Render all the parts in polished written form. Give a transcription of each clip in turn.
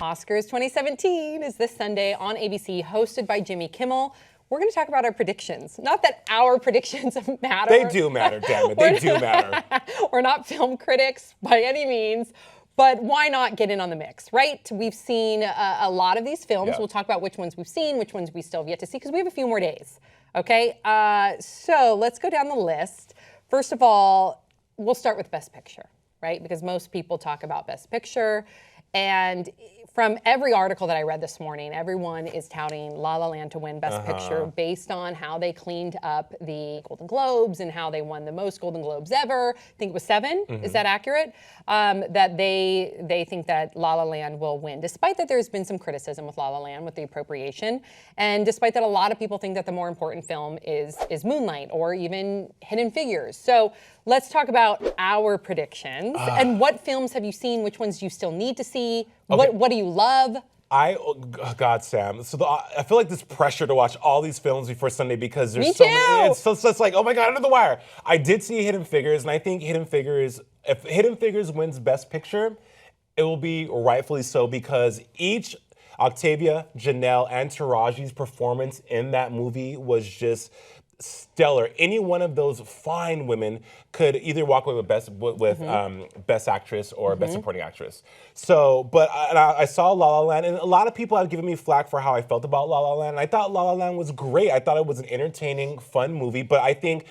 Oscars 2017 is this Sunday on ABC, hosted by Jimmy Kimmel. We're going to talk about our predictions. Not that our predictions matter. They do matter, damn it. They do matter. We're not film critics by any means, but why not get in on the mix, right? We've seen a lot of these films. Yeah. We'll talk about which ones we've seen, which ones we still have yet to see, because we have a few more days, okay? So let's go down the list. First of all, we'll start with Best Picture, right? Because most people talk about Best Picture. And from every article that I read this morning, everyone is touting La La Land to win Best Picture based on how they cleaned up the Golden Globes and how they won the most Golden Globes ever. I think it was 7. Is that accurate? That they think that La La Land will win, despite that there's been some criticism with La La Land with the appropriation, and despite that a lot of people think that the more important film is Moonlight or even Hidden Figures. So let's talk about our predictions. And what films have you seen? Which ones do you still need to see? Okay. What do you love? God, Sam. So I feel like this pressure to watch all these films before Sunday because there's Me so too. many. It's like, oh my God, under the wire. I did see Hidden Figures, and I think if Hidden Figures wins Best Picture, it will be rightfully so because each Octavia, Janelle, and Taraji's performance in that movie was just stellar. Any one of those fine women could either walk away with Best Actress or Best Supporting Actress. So, but I saw La La Land, and a lot of people have given me flack for how I felt about La La Land. And I thought La La Land was great. I thought it was an entertaining, fun movie. But I think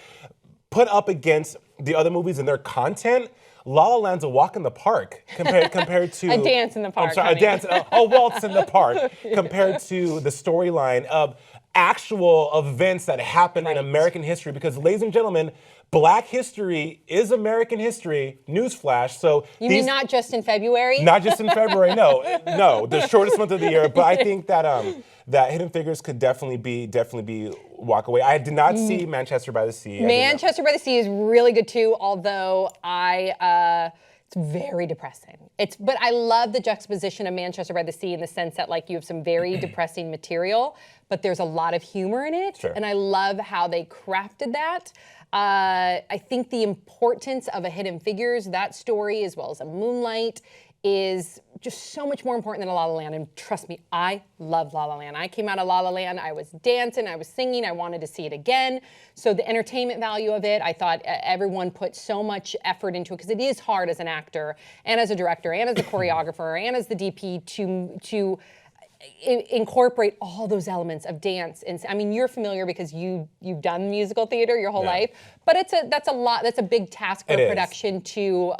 put up against the other movies and their content, La La Land's a walk in the park compared to A dance in the park. I'm sorry, a waltz in the park compared to the storyline of actual events that happen in American history. Because, ladies and gentlemen, Black history is American history. Newsflash. So you mean not just in February? Not just in February. No, the shortest month of the year. But I think that that Hidden Figures could definitely be walk away. I did not see Manchester by the Sea. Manchester by the Sea is really good too, although it's very depressing. But I love the juxtaposition of Manchester by the Sea in the sense that like you have some very depressing material, but there's a lot of humor in it. Sure. And I love how they crafted that. I think the importance of a Hidden Figures, that story, as well as a Moonlight, is just so much more important than a La La Land. And trust me, I love La La Land. I came out of La La Land, I was dancing, I was singing, I wanted to see it again. So the entertainment value of it, I thought everyone put so much effort into it, because it is hard as an actor and as a director and as a choreographer and as the DP to incorporate all those elements of dance. And I mean, you're familiar because you've done musical theater your whole life, but that's a big task for production to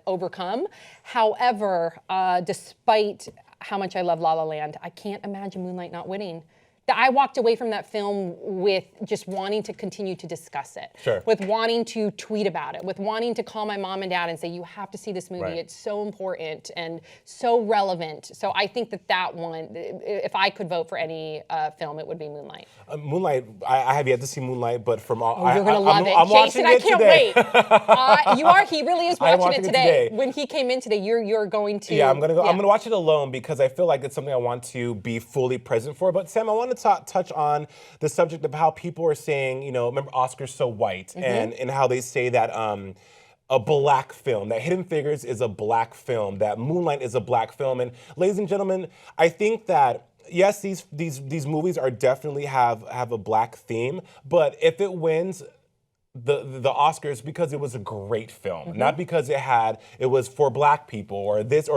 overcome. However, despite how much I love La La Land, I can't imagine Moonlight not winning. I walked away from that film with just wanting to continue to discuss it, with wanting to tweet about it, with wanting to call my mom and dad and say, you have to see this movie. It's so important and so relevant. So I think that one, if I could vote for any film, it would be Moonlight. Moonlight, I have yet to see Moonlight, but from all... you're going to love it. I'm Jason, I can't wait. He really is watching it today. today. When he came in today, you're going to... Yeah, I'm going to watch it alone because I feel like it's something I want to be fully present for. But Sam, I want to touch on the subject of how people are saying, remember Oscars So White, and how they say that a black film, that Hidden Figures is a black film, that Moonlight is a black film. And ladies and gentlemen, I think that yes, these movies are definitely have a black theme, but if it wins the Oscars because it was a great film, not because it was for black people or this.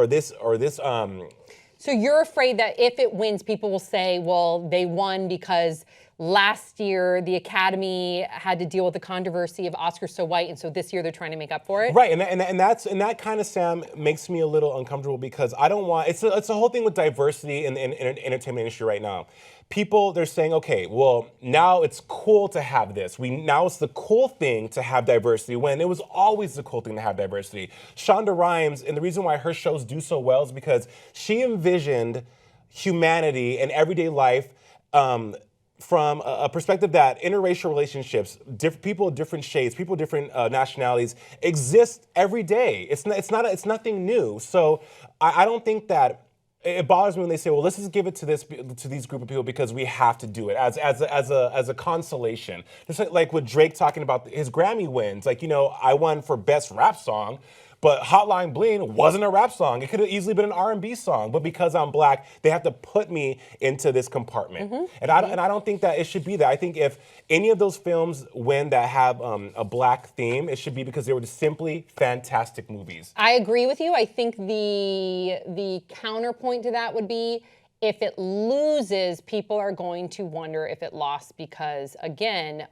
So you're afraid that if it wins, people will say, well, they won because last year the Academy had to deal with the controversy of Oscars So White, and so this year they're trying to make up for it? Right, and that kind of, Sam, makes me a little uncomfortable because I don't want, it's a whole thing with diversity in the entertainment industry right now. People, they're saying, okay, well, now it's cool to have this. Now it's the cool thing to have diversity when it was always the cool thing to have diversity. Shonda Rhimes, and the reason why her shows do so well is because she envisioned humanity and everyday life from a perspective that interracial relationships, people of different shades, people of different nationalities exist every day. It's nothing new. So I don't think that it bothers me when they say, well, let's just give it to these group of people because we have to do it as a consolation. Just like with Drake talking about his Grammy wins, like, I won for best rap song. But Hotline Bling wasn't a rap song. It could have easily been an R&B song. But because I'm black, they have to put me into this compartment. And I don't think that it should be that. I think if any of those films win that have a black theme, it should be because they were just simply fantastic movies. I agree with you. I think the counterpoint to that would be if it loses, people are going to wonder if it lost because, again,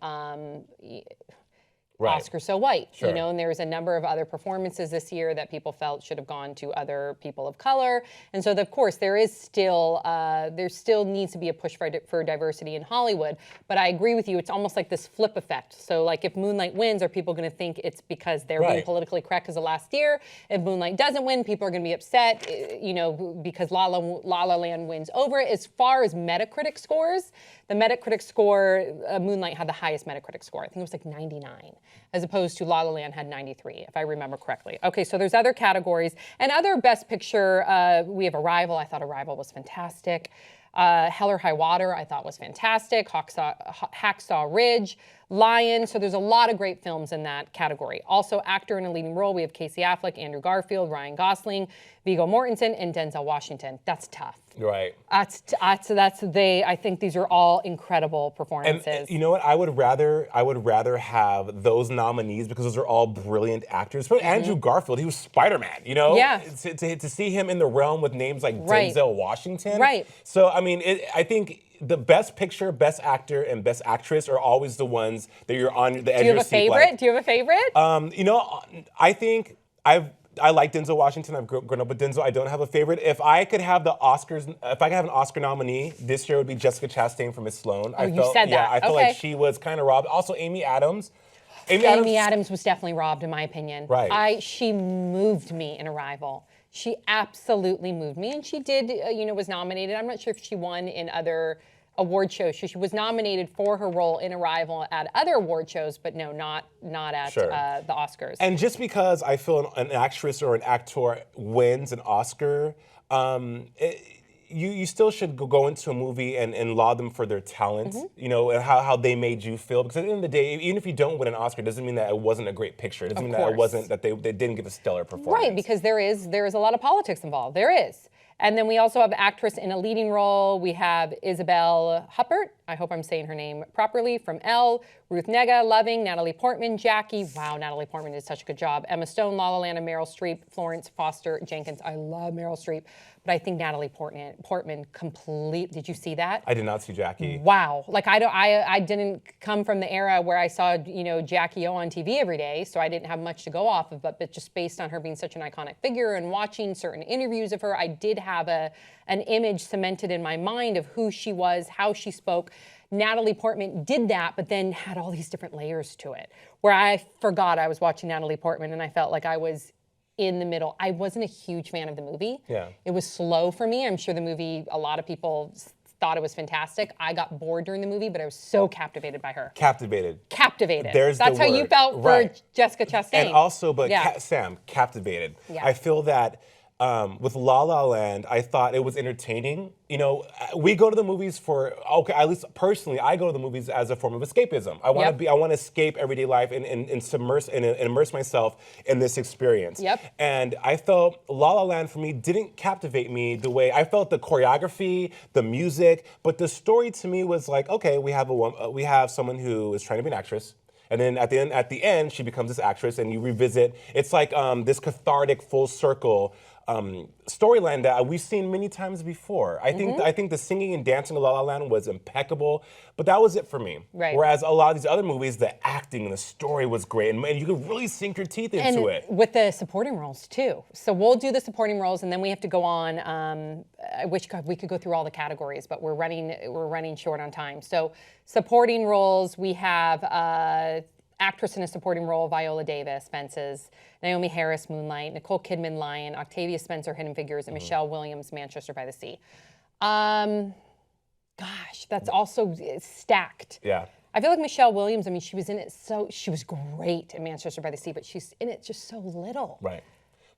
Oscar so white, Sure. and there's a number of other performances this year that people felt should have gone to other people of color, and so of course there still needs to be a push for diversity in Hollywood. But I agree with you; it's almost like this flip effect. So like if Moonlight wins, are people going to think it's because they're being politically correct because of last year? If Moonlight doesn't win, people are going to be upset, because La La Land wins over it. As far as Metacritic scores, the Metacritic score, Moonlight had the highest Metacritic score. I think it was like 99. As opposed to La La Land had 93, if I remember correctly. Okay, so there's other categories. And other Best Picture, we have Arrival. I thought Arrival was fantastic. Hell or High Water, I thought was fantastic. Hacksaw Ridge, Lion. So there's a lot of great films in that category. Also, actor in a leading role, we have Casey Affleck, Andrew Garfield, Ryan Gosling, Viggo Mortensen, and Denzel Washington. That's tough. Right. I think these are all incredible performances. And you know what? I would rather have those nominees because those are all brilliant actors. But Andrew Garfield, he was Spider-Man. Yeah. To see him in the realm with names like Right. Denzel Washington. Right. So I mean, I think the Best Picture, Best Actor, and Best Actress are always the ones that you're on the edge of your seat. Do you have a favorite? Do you have a favorite? I think I like Denzel Washington. I've grown up with Denzel. I don't have a favorite. If I could have an Oscar nominee, this year would be Jessica Chastain for Miss Sloane. Oh, you said that. Yeah, I feel Okay. like she was kind of robbed. Also, Amy Adams. Amy Adams was definitely robbed, in my opinion. Right. She moved me in Arrival. She absolutely moved me, and she did, was nominated. I'm not sure if she won in other award shows. She was nominated for her role in Arrival at other award shows, but no, not at the Oscars. And just because I feel an actress or an actor wins an Oscar, you still should go into a movie and laud them for their talent, and how they made you feel. Because at the end of the day, even if you don't win an Oscar, it doesn't mean that it wasn't a great picture. It doesn't mean that they didn't give a stellar performance. Right, because there is a lot of politics involved. There is. And then we also have actress in a leading role. We have Isabelle Huppert. I hope I'm saying her name properly. From Elle, Ruth Negga, Loving, Natalie Portman, Jackie. Wow, Natalie Portman did such a good job. Emma Stone, La La Land, and Meryl Streep, Florence Foster Jenkins. I love Meryl Streep, but I think Natalie Portman Did you see that? I did not see Jackie. Wow, like I didn't come from the era where I saw Jackie O on TV every day, so I didn't have much to go off of. But just based on her being such an iconic figure and watching certain interviews of her, I did have an image cemented in my mind of who she was, how she spoke. Natalie Portman did that, but then had all these different layers to it, where I forgot I was watching Natalie Portman and I felt like I was in the middle. I wasn't a huge fan of the movie. Yeah. It was slow for me. I'm sure the movie, a lot of people thought it was fantastic. I got bored during the movie, but I was so captivated by her. Captivated. That's how you felt for Jessica Chastain. And also, Sam, captivated. Yeah. I feel that with La La Land, I thought it was entertaining. We go to the movies at least personally, I go to the movies as a form of escapism. I want to escape everyday life and immerse myself in this experience. Yep. And I felt La La Land for me didn't captivate me the way I felt the choreography, the music, but the story to me was like, okay, we have someone who is trying to be an actress. And then at the end, she becomes this actress, and you revisit. It's like this cathartic, full circle storyline that we've seen many times before. I think the singing and dancing of La La Land was impeccable, but that was it for me. Right. Whereas a lot of these other movies, the acting and the story was great, and you could really sink your teeth into it. With the supporting roles too. So we'll do the supporting roles, and then we have to go on. I wish we could go through all the categories, but we're running short on time. So supporting roles, we have actress in a supporting role, Viola Davis, Fences, Naomi Harris, Moonlight, Nicole Kidman, Lion, Octavia Spencer, Hidden Figures, and Michelle Williams, Manchester by the Sea. Gosh, that's also stacked. Yeah. I feel like Michelle Williams, she was in it she was great in Manchester by the Sea, but she's in it just so little. Right.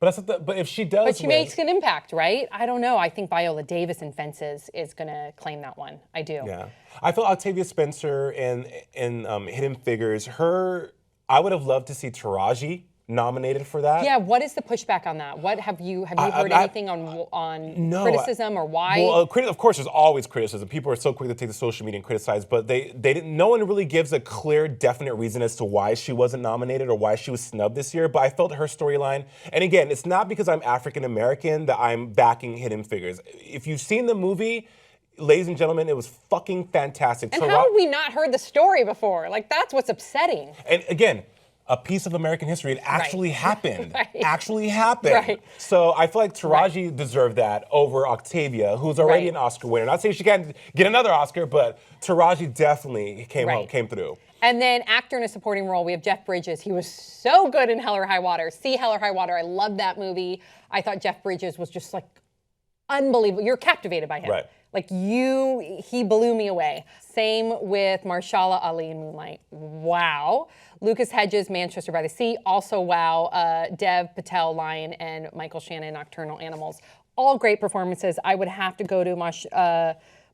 But if she does But she makes an impact, right? I don't know. I think Viola Davis in Fences is going to claim that one. I do. Yeah. I feel Octavia Spencer in Hidden Figures, I would have loved to see Taraji nominated for that. Yeah, what is the pushback on that? What have you heard anything on No, criticism or why? Well, of course, there's always criticism. People are so quick to take to social media and criticize, but they didn't. No one really gives a clear, definite reason as to why she wasn't nominated or why she was snubbed this year. But I felt her storyline, and again, it's not because I'm African American that I'm backing Hidden Figures. If you've seen the movie, ladies and gentlemen, it was fucking fantastic. And how have we not heard the story before? Like, that's what's upsetting. And again, a piece of American history. It actually happened. Right. Actually happened. Right. So I feel like Taraji deserved that over Octavia, who's already an Oscar winner. Not saying she can't get another Oscar, but Taraji definitely came through. And then actor in a supporting role, we have Jeff Bridges. He was so good in Hell or High Water. See Hell or High Water. I loved that movie. I thought Jeff Bridges was just like unbelievable. You're captivated by him. Right. Like he blew me away. Same with Mahershala Ali in Moonlight. Wow. Lucas Hedges, Manchester by the Sea, also wow. Dev Patel, Lion, and Michael Shannon, Nocturnal Animals. All great performances. I would have to go to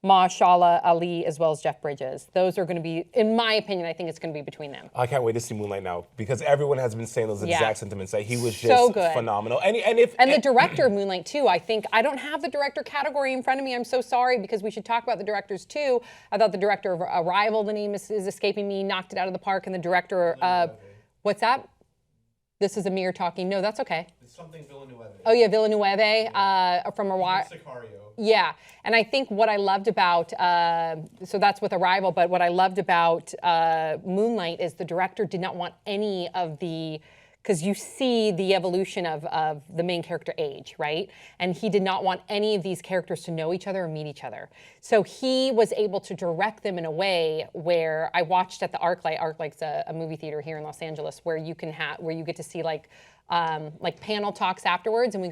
Mahershala Ali as well as Jeff Bridges. Those are going to be, in my opinion, I think it's going to be between them. I can't wait to see Moonlight now because everyone has been saying those exact sentiments that he was just so good. Phenomenal. And the director of Moonlight too. I don't have the director category in front of me. I'm so sorry because we should talk about the directors too. I thought the director of Arrival, the name is escaping me, knocked it out of the park, and the director of what's that? This is Amir talking. No, that's okay. It's something Villeneuve. Oh yeah, Villeneuve from Arrival. Sicario. Yeah, and I think what I loved about, so that's with Arrival, but what I loved about Moonlight is the director did not want any of the, because you see the evolution of the main character age, right? And he did not want any of these characters to know each other or meet each other. So he was able to direct them in a way where I watched at the ArcLight. ArcLight's a movie theater here in Los Angeles where you get to see like panel talks afterwards, and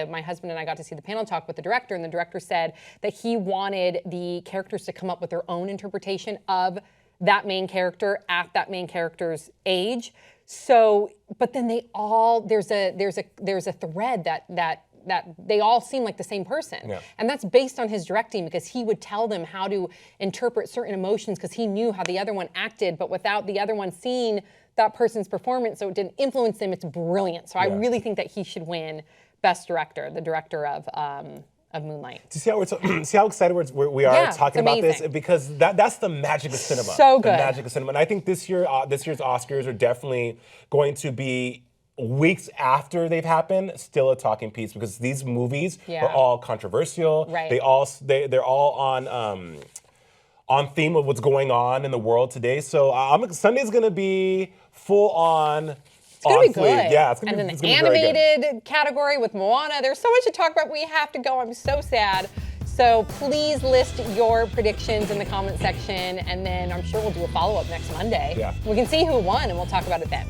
my husband and I got to see the panel talk with the director, and the director said that he wanted the characters to come up with their own interpretation of that main character at that main character's age. So, but then there's a thread that they all seem like the same person. Yeah. And that's based on his directing because he would tell them how to interpret certain emotions because he knew how the other one acted, but without the other one seeing that person's performance, so it didn't influence them. It's brilliant. So I really think that he should win Best Director, the director of Moonlight. Do you see how excited we are talking about this? Because that's the magic of cinema. So good. The magic of cinema. And I think this year's Oscars are definitely going to be weeks after they've happened, still a talking piece because these movies are all controversial. Right. They're all on theme of what's going on in the world today. So Sunday's gonna be full on. It's gonna be good. Yeah, it's gonna be. And then the animated category with Moana. There's so much to talk about. We have to go. I'm so sad. So please list your predictions in the comment section, and then I'm sure we'll do a follow-up next Monday. Yeah. We can see who won, and we'll talk about it then.